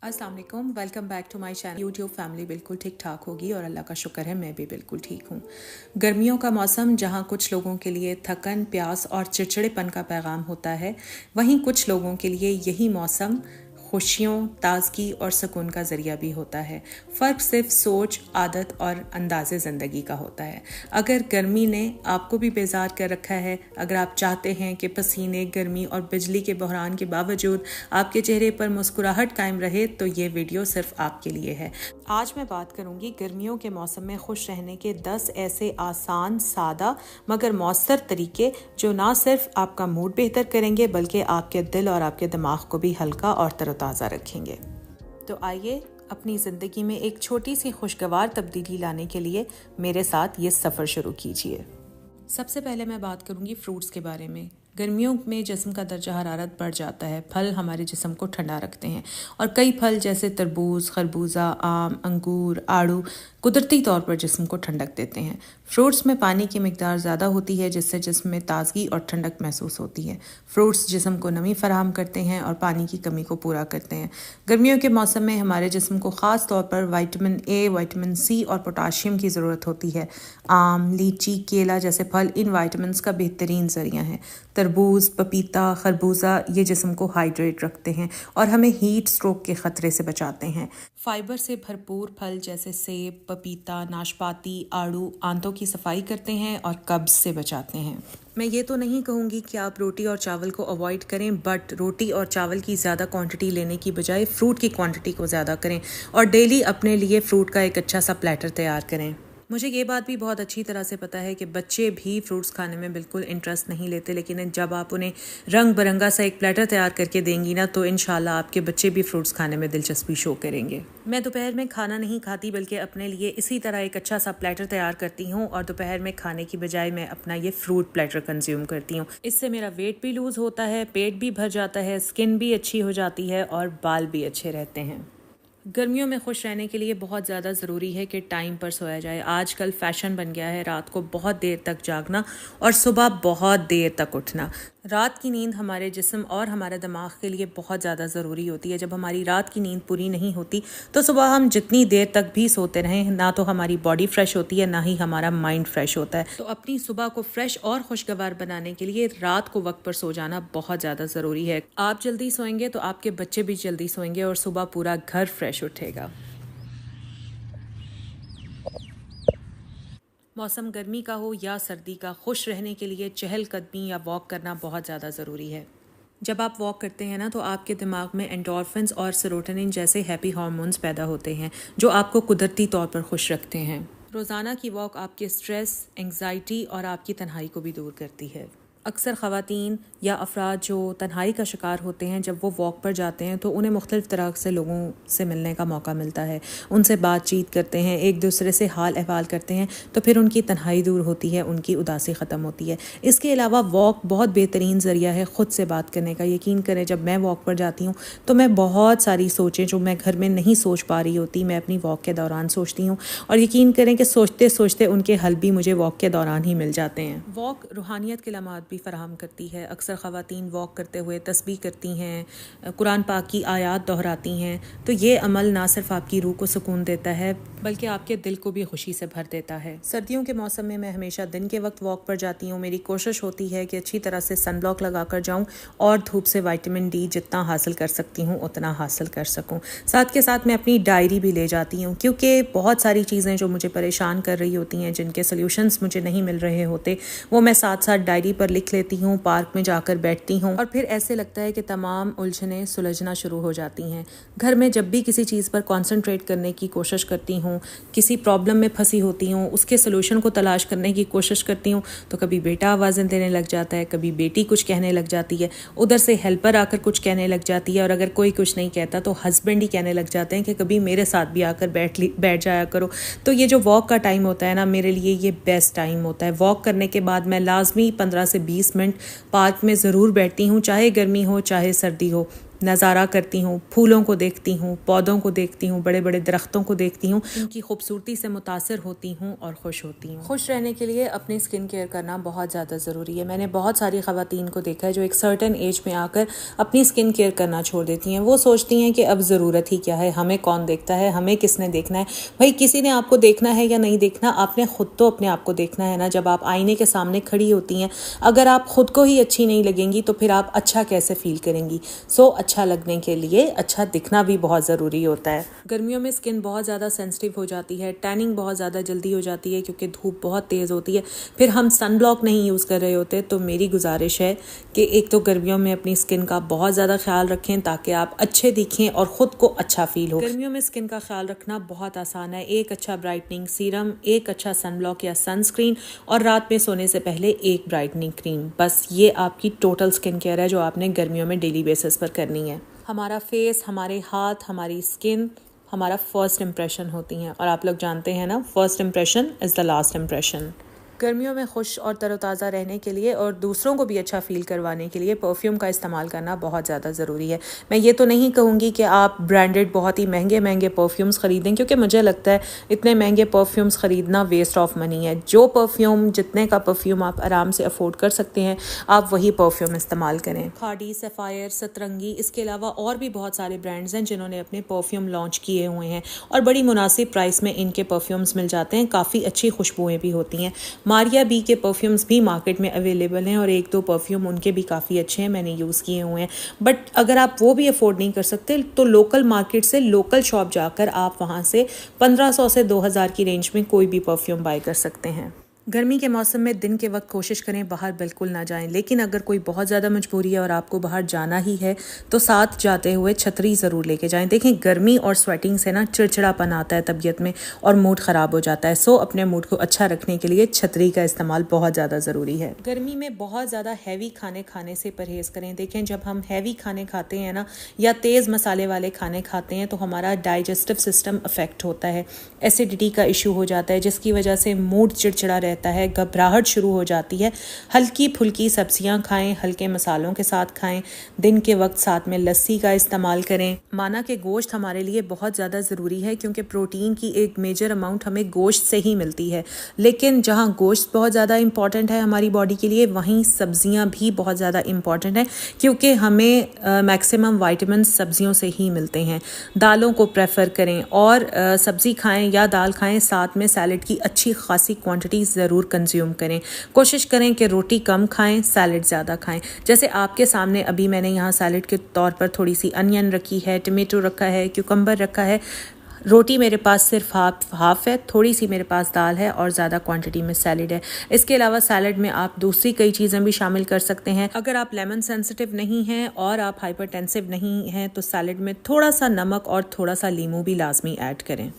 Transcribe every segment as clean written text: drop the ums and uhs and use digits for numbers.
अस्सलाम वालेकुम, welcome back to my channel. YouTube family बिल्कुल ठीक ठाक होगी और अल्लाह का शुक्र है मैं भी बिल्कुल ठीक हूँ। गर्मियों का मौसम जहाँ कुछ लोगों के लिए थकन, प्यास और चिड़चिड़ेपन का पैगाम होता है, वहीं कुछ लोगों के लिए यही मौसम खुशियों, ताजगी और सुकून का ज़रिया भी होता है। फ़र्क सिर्फ सोच, आदत और अंदाज़े ज़िंदगी का होता है। अगर गर्मी ने आपको भी बेजार कर रखा है, अगर आप चाहते हैं कि पसीने, गर्मी और बिजली के बहरान के बावजूद आपके चेहरे पर मुस्कुराहट कायम रहे, तो ये वीडियो सिर्फ आपके लिए है। आज मैं बात करूंगी गर्मियों के मौसम में खुश रहने के 10 ऐसे आसान, सादा मगर मौसर तरीके जो ना सिर्फ आपका मूड बेहतर करेंगे बल्कि आपके दिल और आपके दिमाग को भी हल्का और तरोताज़ा रखेंगे। तो आइए अपनी ज़िंदगी में एक छोटी सी खुशगवार तब्दीली लाने के लिए मेरे साथ ये सफ़र शुरू कीजिए। सबसे पहले मैं बात करूंगी फ्रूट्स के बारे में। गर्मियों में जिस्म का दर्जा हरारत बढ़ जाता है। फल हमारे जिस्म को ठंडा रखते हैं और कई फल जैसे तरबूज, खरबूजा, आम, अंगूर, आड़ू कुदरती तौर पर जिस्म को ठंडक देते हैं। फ्रूट्स में पानी की मिकदार ज़्यादा होती है जिससे जिस्म में ताजगी और ठंडक महसूस होती है। फ्रूट्स जिस्म को नमी फराहम करते हैं और पानी की कमी को पूरा करते हैं। गर्मियों के मौसम में हमारे जिस्म को ख़ास तौर पर विटामिन ए, विटामिन सी और पोटाशियम की ज़रूरत होती है। आम, लीची, केला जैसे फल इन विटामिन्स का बेहतरीन ज़रिया हैं। तरबूज, पपीता, खरबूजा ये जिस्म को हाइड्रेट रखते हैं और हमें हीट स्ट्रोक के ख़तरे से बचाते हैं। फाइबर से भरपूर फल जैसे सेब, पपीता, नाशपाती, आड़ू आंतों की सफाई करते हैं और कब्ज़ से बचाते हैं। मैं ये तो नहीं कहूँगी कि आप रोटी और चावल को अवॉइड करें, बट रोटी और चावल की ज़्यादा क्वांटिटी लेने की बजाय फ्रूट की क्वांटिटी को ज़्यादा करें और डेली अपने लिए फ्रूट का एक अच्छा सा प्लेटर तैयार करें। मुझे ये बात भी बहुत अच्छी तरह से पता है कि बच्चे भी फ्रूट्स खाने में बिल्कुल इंटरेस्ट नहीं लेते, लेकिन जब आप उन्हें रंग बिरंगा सा एक प्लेटर तैयार करके देंगी ना, तो इंशाल्लाह आपके बच्चे भी फ्रूट्स खाने में दिलचस्पी शो करेंगे। मैं दोपहर में खाना नहीं खाती बल्कि अपने लिए इसी तरह एक अच्छा सा प्लेटर तैयार करती हूँ और दोपहर में खाने की बजाय मैं अपना ये फ्रूट प्लेटर कंज्यूम करती हूँ। इससे मेरा वेट भी लूज़ होता है, पेट भी भर जाता है, स्किन भी अच्छी हो जाती है और बाल भी अच्छे रहते हैं। गर्मियों में खुश रहने के लिए बहुत ज़्यादा ज़रूरी है कि टाइम पर सोया जाए। आजकल फ़ैशन बन गया है रात को बहुत देर तक जागना और सुबह बहुत देर तक उठना। रात की नींद हमारे जिस्म और हमारे दिमाग के लिए बहुत ज़्यादा ज़रूरी होती है। जब हमारी रात की नींद पूरी नहीं होती तो सुबह हम जितनी देर तक भी सोते रहें, ना तो हमारी बॉडी फ्रेश होती है, ना ही हमारा माइंड फ्रेश होता है। तो अपनी सुबह को फ्रेश और खुशगवार बनाने के लिए रात को वक्त पर सो जाना बहुत ज़्यादा ज़रूरी है। आप जल्दी सोएंगे तो आपके बच्चे भी जल्दी सोएंगे और सुबह पूरा घर फ्रेश उठेगा। मौसम गर्मी का हो या सर्दी का, खुश रहने के लिए चहलकदमी या वॉक करना बहुत ज़्यादा ज़रूरी है। जब आप वॉक करते हैं ना, तो आपके दिमाग में एंडोर्फिन्स और सेरोटोनिन जैसे हैप्पी हार्मोन्स पैदा होते हैं जो आपको कुदरती तौर पर खुश रखते हैं। रोज़ाना की वॉक आपके स्ट्रेस, एंग्जाइटी और आपकी तन्हाई को भी दूर करती है। अक्सर ख़वातीन या अफराद जो तन्हाई का शिकार होते हैं, जब वो वॉक पर जाते हैं तो उन्हें मुख्तलिफ़ तरह से लोगों से मिलने का मौका मिलता है। उनसे बातचीत करते हैं, एक दूसरे से हाल अहवाल करते हैं, तो फिर उनकी तन्हाई दूर होती है, उनकी उदासी ख़त्म होती है। इसके अलावा वॉक बहुत बेहतरीन ज़रिया है ख़ुद से बात करने का। यकीन करें, जब मैं वॉक पर जाती हूँ तो मैं बहुत सारी सोचें जो मैं घर में नहीं सोच पा रही होती, मैं अपनी वॉक के दौरान सोचती हूँ और यकीन करें कि सोचते सोचते उनके हल भी मुझे वॉक के दौरान ही मिल जाते हैं। वॉक रूहानियत के लम्हात फराहम करती है। अक्सर ख़वातीन वॉक करते हुए तस्बीह करती हैं, कुरान पाक की आयात दोहराती हैं, तो ये अमल ना सिर्फ आपकी रूह को सुकून देता है बल्कि आपके दिल को भी खुशी से भर देता है। सर्दियों के मौसम में मैं हमेशा दिन के वक्त वॉक पर जाती हूँ। मेरी कोशिश होती है कि अच्छी तरह से सन ब्लॉक लगा कर जाऊँ और धूप से विटामिन डी जितना हासिल कर सकती हूँ उतना हासिल कर सकूँ। साथ के साथ मैं अपनी डायरी भी ले जाती हूँ, क्योंकि बहुत सारी चीज़ें जो मुझे परेशान कर रही होती हैं, जिनके सल्यूशंस मुझे नहीं मिल रहे होते, वो मैं साथ साथ डायरी पर लिख लेती हूँ, पार्क में जाकर बैठती हूँ और फिर ऐसे लगता है कि तमाम उलझनें सुलझना शुरू हो जाती हैं। घर में जब भी किसी चीज़ पर कंसंट्रेट करने की कोशिश करती हूँ, किसी प्रॉब्लम में फंसी होती हूँ, उसके सलूशन को तलाश करने की कोशिश करती हूँ, तो कभी बेटा आवाज़ें देने लग जाता है, कभी बेटी कुछ कहने लग जाती है, उधर से हेल्पर आकर कुछ कहने लग जाती है, और अगर कोई कुछ नहीं कहता तो हस्बैंड ही कहने लग जाते हैं कि कभी मेरे साथ भी आकर बैठ जाया करो। तो ये जो वॉक का टाइम होता है ना, मेरे लिए ये बेस्ट टाइम होता है। वॉक करने के बाद मैं लाजमी 15 से 20 मिनट पार्क में ज़रूर बैठती हूँ, चाहे गर्मी हो चाहे सर्दी हो। नज़ारा करती हूँ, फूलों को देखती हूँ, पौधों को देखती हूँ, बड़े बड़े दरख्तों को देखती हूँ, उनकी खूबसूरती से मुतासर होती हूँ और खुश होती हूँ। खुश रहने के लिए अपनी स्किन केयर करना बहुत ज़्यादा ज़रूरी है। मैंने बहुत सारी ख़वातीन को देखा है जो एक सर्टेन एज में आकर अपनी स्किन केयर करना छोड़ देती हैं। वो सोचती हैं कि अब ज़रूरत ही क्या है, हमें कौन देखता है, हमें किसने देखना है। भाई किसी ने आपको देखना है या नहीं देखना, आपने ख़ुद तो अपने आप को देखना है ना। जब आप आईने के सामने खड़ी होती हैं, अगर आप ख़ुद को ही अच्छी नहीं लगेंगी तो फिर आप अच्छा कैसे फील करेंगी। अच्छा लगने के लिए अच्छा दिखना भी बहुत ज़रूरी होता है। गर्मियों में स्किन बहुत ज़्यादा सेंसिटिव हो जाती है, टैनिंग बहुत ज़्यादा जल्दी हो जाती है क्योंकि धूप बहुत तेज़ होती है। फिर हम सन ब्लॉक नहीं यूज़ कर रहे होते। तो मेरी गुजारिश है कि एक तो गर्मियों में अपनी स्किन का बहुत ज़्यादा ख्याल रखें ताकि आप अच्छे दिखें और ख़ुद को अच्छा फील हो। गर्मियों में स्किन का ख्याल रखना बहुत आसान है। एक अच्छा ब्राइटनिंग सीरम, एक अच्छा सन ब्लॉक या सनस्क्रीन और रात में सोने से पहले एक ब्राइटनिंग क्रीम, बस ये आपकी टोटल स्किन केयर है जो आपने गर्मियों में डेली बेसिस पर करनी है। हमारा फेस, हमारे हाथ, हमारी स्किन हमारा फर्स्ट इम्प्रेशन होती हैं और आप लोग जानते हैं ना, first impression is the last impression. गर्मियों में खुश और तरोताज़ा रहने के लिए और दूसरों को भी अच्छा फ़ील करवाने के लिए परफ्यूम का इस्तेमाल करना बहुत ज़्यादा ज़रूरी है। मैं ये तो नहीं कहूँगी कि आप ब्रांडेड बहुत ही महंगे महंगे परफ्यूम्स ख़रीदें, क्योंकि मुझे लगता है इतने महंगे परफ्यूम्स ख़रीदना वेस्ट ऑफ मनी है। जो परफ्यूम, जितने का परफ्यूम आप आराम से अफोर्ड कर सकते हैं, आप वही परफ्यूम इस्तेमाल करें। खाड़ी, सफ़ायर, सतरंगी, इसके अलावा और भी बहुत सारे ब्रांड्स हैं जिन्होंने अपने परफ्यूम लॉन्च किए हुए हैं और बड़ी मुनासिब प्राइस में इनके परफ्यूम्स मिल जाते हैं। काफ़ी अच्छी खुशबुएँ भी होती हैं। मारिया बी के परफ्यूम्स भी मार्केट में अवेलेबल हैं और एक दो परफ्यूम उनके भी काफ़ी अच्छे हैं, मैंने यूज़ किए हुए हैं। बट अगर आप वो भी अफोर्ड नहीं कर सकते तो लोकल मार्केट से, लोकल शॉप जाकर आप वहाँ से 1500 से 2000 की रेंज में कोई भी परफ्यूम बाय कर सकते हैं। गर्मी के मौसम में दिन के वक्त कोशिश करें बाहर बिल्कुल ना जाएं, लेकिन अगर कोई बहुत ज़्यादा मजबूरी है और आपको बाहर जाना ही है तो साथ जाते हुए छतरी ज़रूर लेके जाएं। देखें, गर्मी और स्वेटिंग से ना चिड़चिड़ापन आता है तबीयत में और मूड ख़राब हो जाता है। सो अपने मूड को अच्छा रखने के लिए छतरी का इस्तेमाल बहुत ज़्यादा ज़रूरी है। गर्मी में बहुत ज़्यादा हैवी खाने खाने से परहेज़ करें। देखें, जब हम हैवी खाने खाते हैं ना या तेज़ मसाले वाले खाने खाते हैं तो हमारा डाइजेस्टिव सिस्टम अफेक्ट होता है, एसिडिटी का इशू हो जाता है, जिसकी वजह से मूड चिड़चिड़ा रहता है, घबराहट शुरू हो जाती है। हल्की फुल्की सब्जियां खाएं, हल्के मसालों के साथ खाएं। दिन के वक्त साथ में लस्सी का इस्तेमाल करें। माना कि गोश्त हमारे लिए बहुत ज़्यादा ज़रूरी है क्योंकि प्रोटीन की एक मेजर अमाउंट हमें गोश्त से ही मिलती है, लेकिन जहां गोश्त बहुत ज़्यादा इंपॉर्टेंट है हमारी बॉडी के लिए, वहीं सब्जियां भी बहुत ज़्यादा इंपॉर्टेंट है क्योंकि हमें मैक्सिमम वाइटामिन सब्जियों से ही मिलते हैं। दालों को प्रेफर करें और सब्ज़ी खाएं या दाल खाएं, साथ में सैलड की अच्छी खासी क्वांटिटी ज़रूर कंज्यूम करें। कोशिश करें कि रोटी कम खाएं, सैलड ज़्यादा खाएं। जैसे आपके सामने अभी मैंने यहाँ सैलड के तौर पर थोड़ी सी अनियन रखी है, टमेटो रखा है, क्यूकम्बर रखा है। रोटी मेरे पास सिर्फ हाफ है, थोड़ी सी मेरे पास दाल है और ज़्यादा क्वांटिटी में सैलड है। इसके अलावा सैलड में आप दूसरी कई चीज़ें भी शामिल कर सकते हैं। अगर आप लेमन सेंसिटिव नहीं हैं और आप हाइपरटेंसिव नहीं हैं तो सैलड में थोड़ा सा नमक और थोड़ा सा लीमू भी लाजमी ऐड करें।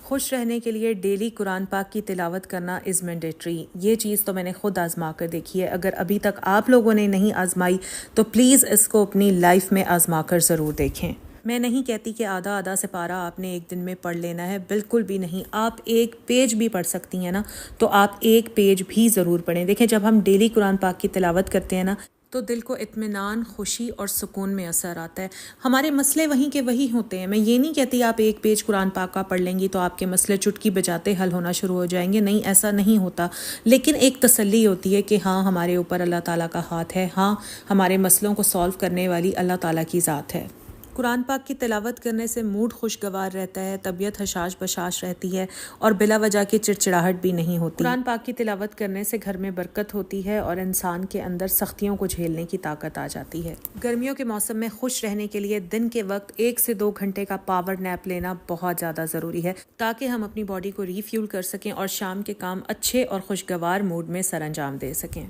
खुश रहने के लिए डेली कुरान पाक की तिलावत करना इज़ मैंडेटरी। ये चीज़ तो मैंने खुद आजमा कर देखी है। अगर अभी तक आप लोगों ने नहीं आजमाई तो प्लीज़ इसको अपनी लाइफ में आजमा कर ज़रूर देखें। मैं नहीं कहती कि आधा आधा सिपारा आपने एक दिन में पढ़ लेना है, बिल्कुल भी नहीं। आप एक पेज भी पढ़ सकती हैं ना, तो आप एक पेज भी ज़रूर पढ़ें। देखें, जब हम डेली कुरान पाक की तिलावत करते हैं ना तो दिल को इत्मीनान, खुशी और सुकून में असर आता है। हमारे मसले वहीं के वही होते हैं। मैं ये नहीं कहती आप एक पेज कुरान पाक का पढ़ लेंगी तो आपके मसले चुटकी बजाते हल होना शुरू हो जाएंगे, नहीं, ऐसा नहीं होता। लेकिन एक तसल्ली होती है कि हाँ, हमारे ऊपर अल्लाह ताला का हाथ है, हाँ, हमारे मसलों को सॉल्व करने वाली अल्लाह ताला की ज़ात है। कुरान पाक की तिलावत करने से मूड खुशगवार रहता है, तबीयत हशाश बशाश रहती है और बिला वजह की चिड़चिड़ाहट भी नहीं होती। कुरान पाक की तिलावत करने से घर में बरकत होती है और इंसान के अंदर सख्तियों को झेलने की ताकत आ जाती है। गर्मियों के मौसम में खुश रहने के लिए दिन के वक्त 1 से 2 घंटे का पावर नैप लेना बहुत ज़्यादा ज़रूरी है ताकि हम अपनी बॉडी को रीफ्यूल कर सकें और शाम के काम अच्छे और खुशगवार मूड में सरअंजाम दे सकें।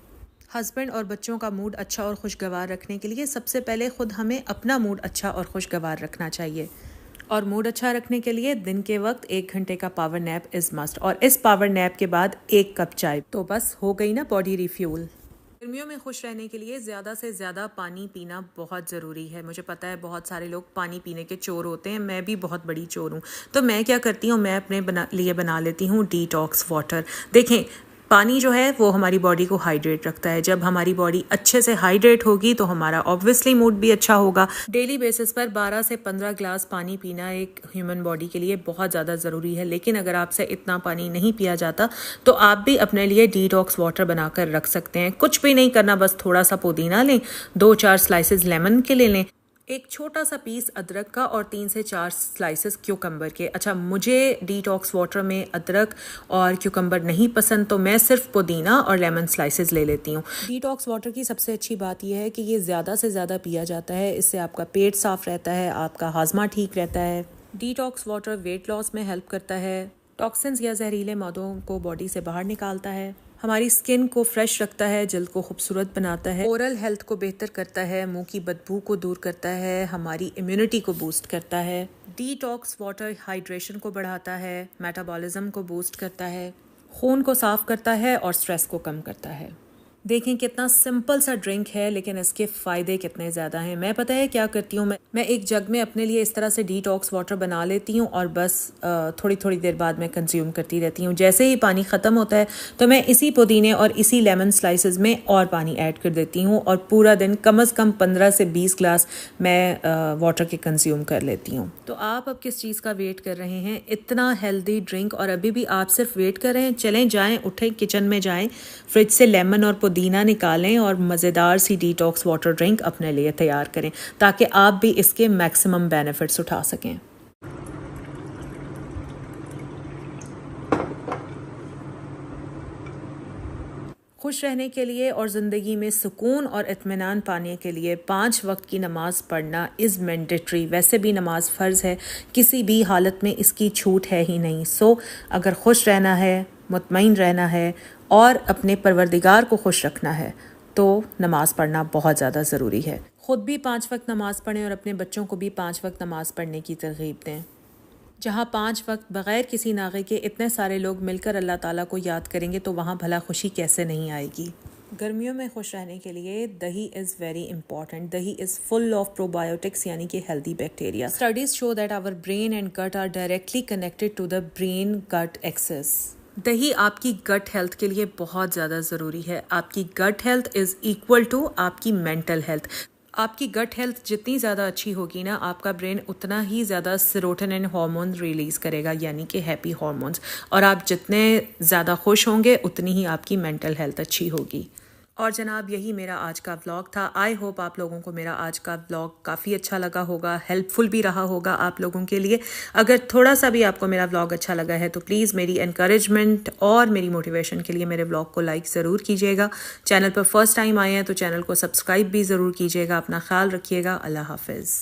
हस्बैंड और बच्चों का मूड अच्छा और खुशगवार रखने के लिए सबसे पहले खुद हमें अपना मूड अच्छा और खुशगवार रखना चाहिए। और मूड अच्छा रखने के लिए दिन के वक्त 1 घंटे का पावर नैप इज़ मस्ट, और इस पावर नैप के बाद 1 कप चाय, तो बस हो गई ना बॉडी रिफ्यूल। गर्मियों में खुश रहने के लिए ज़्यादा से ज़्यादा पानी पीना बहुत ज़रूरी है। मुझे पता है बहुत सारे लोग पानी पीने के चोर होते हैं, मैं भी बहुत बड़ी चोर हूँ। तो मैं क्या करती हूँ, मैं अपने लिए बना लेती हूँ डिटॉक्स वाटर। देखें, पानी जो है वो हमारी बॉडी को हाइड्रेट रखता है। जब हमारी बॉडी अच्छे से हाइड्रेट होगी तो हमारा ऑब्वियसली मूड भी अच्छा होगा। डेली बेसिस पर 12 से 15 ग्लास पानी पीना एक ह्यूमन बॉडी के लिए बहुत ज़्यादा ज़रूरी है। लेकिन अगर आपसे इतना पानी नहीं पिया जाता तो आप भी अपने लिए डिटॉक्स वाटर बनाकर रख सकते हैं। कुछ भी नहीं करना, बस थोड़ा सा पुदीना लें, 2-4 स्लाइसेस लेमन के ले लें, एक छोटा सा पीस अदरक का और 3 से 4 स्लाइसेस क्यूकम्बर के। अच्छा, मुझे डिटॉक्स वाटर में अदरक और क्यूकम्बर नहीं पसंद तो मैं सिर्फ पुदीना और लेमन स्लाइसेस ले लेती हूँ। डिटॉक्स वाटर की सबसे अच्छी बात यह है कि ये ज़्यादा से ज़्यादा पिया जाता है। इससे आपका पेट साफ़ रहता है, आपका हाजमा ठीक रहता है। डिटॉक्स वाटर वेट लॉस में हेल्प करता है, टॉक्सिन्स या जहरीले मादों को बॉडी से बाहर निकालता है, हमारी स्किन को फ्रेश रखता है, जल्द को खूबसूरत बनाता है, ओरल हेल्थ को बेहतर करता है, मुंह की बदबू को दूर करता है, हमारी इम्यूनिटी को बूस्ट करता है। डिटॉक्स वाटर हाइड्रेशन को बढ़ाता है, मेटाबॉलिज्म को बूस्ट करता है, खून को साफ करता है और स्ट्रेस को कम करता है। देखें कितना सिंपल सा ड्रिंक है लेकिन इसके फ़ायदे कितने ज़्यादा हैं। मैं पता है क्या करती हूँ, मैं एक जग में अपने लिए इस तरह से डिटॉक्स वाटर बना लेती हूँ और बस थोड़ी थोड़ी देर बाद मैं कंज्यूम करती रहती हूँ। जैसे ही पानी ख़त्म होता है तो मैं इसी पुदीने और इसी लेमन स्लाइसेस में और पानी ऐड कर देती हूँ और पूरा दिन कम से कम 15 से 20 ग्लास मैं वाटर के कंज्यूम कर लेती हूँ। तो आप अब किस चीज़ का वेट कर रहे हैं? इतना हेल्दी ड्रिंक और अभी भी आप सिर्फ वेट कर रहे हैं? चलें, जाएँ, उठें, किचन में जाएँ, फ्रिज से लेमन और पुदीना निकालें और मज़ेदार सी डिटॉक्स वाटर ड्रिंक अपने लिए तैयार करें ताकि आप भी इसके मैक्सिमम बेनिफिट्स उठा सकें। खुश रहने के लिए और ज़िंदगी में सुकून और इत्मीनान पाने के लिए 5 वक्त की नमाज़ पढ़ना इज़ मैंडेटरी। वैसे भी नमाज फ़र्ज़ है, किसी भी हालत में इसकी छूट है ही नहीं। सो अगर खुश रहना है, मुतमईन रहना है और अपने परवरदिगार को खुश रखना है तो नमाज़ पढ़ना बहुत ज़्यादा ज़रूरी है। ख़ुद भी 5 वक्त नमाज़ पढ़ें और अपने बच्चों को भी 5 वक्त नमाज़ पढ़ने की तरग़ीब दें। जहाँ 5 वक्त बग़ैर किसी नागे के इतने सारे लोग मिलकर अल्लाह ताला को याद करेंगे तो वहाँ भला खुशी कैसे नहीं आएगी। गर्मियों में खुश रहने के लिए dahi is very important. Dahi is full of probiotics यानी कि healthy bacteria. Studies show that our brain and gut are directly connected to the brain gut axis. दही आपकी गट हेल्थ के लिए बहुत ज़्यादा ज़रूरी है। आपकी gut health is equal to आपकी मेंटल हेल्थ। आपकी गट हेल्थ जितनी ज़्यादा अच्छी होगी ना, आपका ब्रेन उतना ही ज़्यादा सेरोटोनिन हार्मोन रिलीज़ करेगा यानी कि हैप्पी हार्मोन्स, और आप जितने ज़्यादा खुश होंगे उतनी ही आपकी मेंटल हेल्थ अच्छी होगी। और जनाब, यही मेरा आज का व्लॉग था। आई होप आप लोगों को मेरा आज का व्लॉग काफ़ी अच्छा लगा होगा, हेल्पफुल भी रहा होगा आप लोगों के लिए। अगर थोड़ा सा भी आपको मेरा व्लॉग अच्छा लगा है तो प्लीज़ मेरी एनकरेजमेंट और मेरी मोटिवेशन के लिए मेरे व्लॉग को लाइक ज़रूर कीजिएगा। चैनल पर फर्स्ट टाइम आए हैं तो चैनल को सब्सक्राइब भी ज़रूर कीजिएगा। अपना ख्याल रखिएगा। अल्लाह हाफिज़।